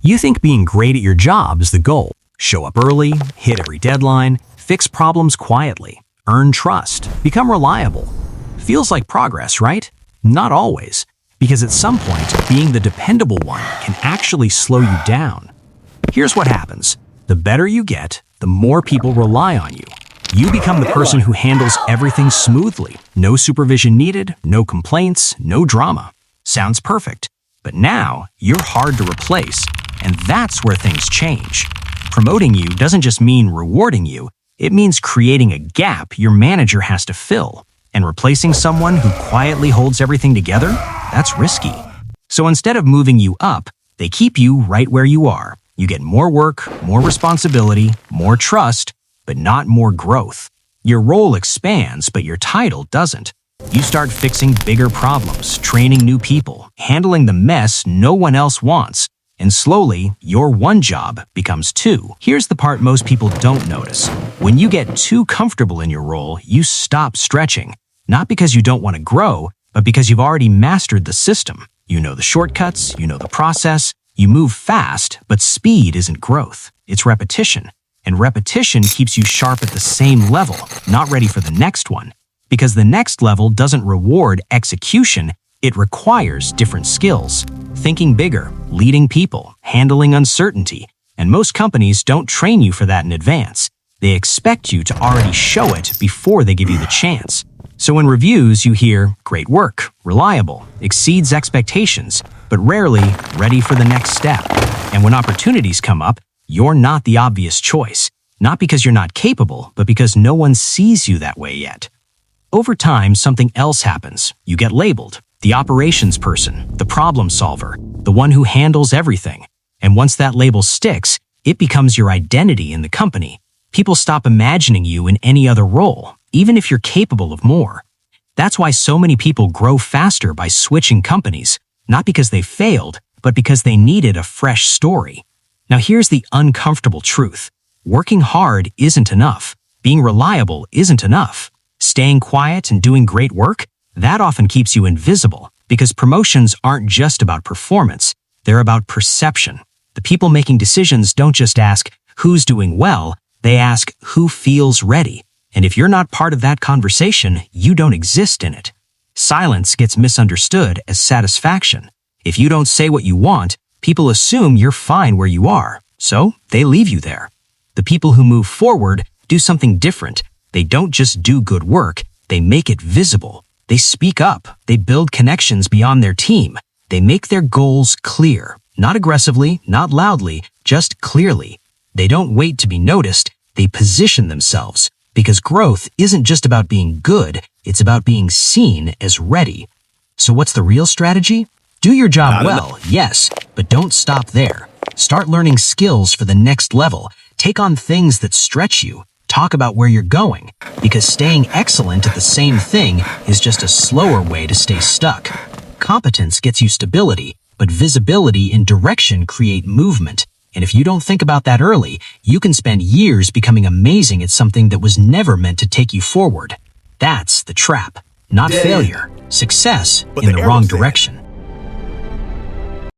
You think being great at your job is the goal. Show up early, hit every deadline, fix problems quietly, earn trust, become reliable. Feels like progress, right? Not always, because at some point, being the dependable one can actually slow you down. Here's what happens. The better you get, the more people rely on you. You become the person who handles everything smoothly. No supervision needed, no complaints, no drama. Sounds perfect. But now, you're hard to replace, and that's where things change. Promoting you doesn't just mean rewarding you, it means creating a gap your manager has to fill. And replacing someone who quietly holds everything together, that's risky. So instead of moving you up, they keep you right where you are. You get more work, more responsibility, more trust, but not more growth. Your role expands, but your title doesn't. You start fixing bigger problems, training new people, handling the mess no one else wants, and slowly, your one job becomes two. Here's the part most people don't notice. When you get too comfortable in your role, you stop stretching. Not because you don't want to grow, but because you've already mastered the system. You know the shortcuts, you know the process, you move fast, but speed isn't growth. It's repetition. And repetition keeps you sharp at the same level, not ready for the next one. Because the next level doesn't reward execution, it requires different skills. Thinking bigger, leading people, handling uncertainty. And most companies don't train you for that in advance. They expect you to already show it before they give you the chance. So in reviews, you hear, great work, reliable, exceeds expectations, but rarely ready for the next step. And when opportunities come up, you're not the obvious choice. Not because you're not capable, but because no one sees you that way yet. Over time, something else happens. You get labeled. The operations person, the problem solver, the one who handles everything. And once that label sticks, it becomes your identity in the company. People stop imagining you in any other role, even if you're capable of more. That's why so many people grow faster by switching companies, not because they failed, but because they needed a fresh story. Now here's the uncomfortable truth. Working hard isn't enough. Being reliable isn't enough. Staying quiet and doing great work, that often keeps you invisible, because promotions aren't just about performance, they're about perception. The people making decisions don't just ask, who's doing well, they ask, who feels ready? And if you're not part of that conversation, you don't exist in it. Silence gets misunderstood as satisfaction. If you don't say what you want, people assume you're fine where you are, so they leave you there. The people who move forward do something different. They don't just do good work, they make it visible. They speak up, they build connections beyond their team. They make their goals clear, not aggressively, not loudly, just clearly. They don't wait to be noticed, they position themselves. Because growth isn't just about being good, it's about being seen as ready. So what's the real strategy? Do your job well, yes, but don't stop there. Start learning skills for the next level. Take on things that stretch you. Talk about where you're going, because staying excellent at the same thing is just a slower way to stay stuck. Competence gets you stability, but visibility and direction create movement. And if you don't think about that early, you can spend years becoming amazing at something that was never meant to take you forward. That's the trap, not failure. Success in the wrong direction.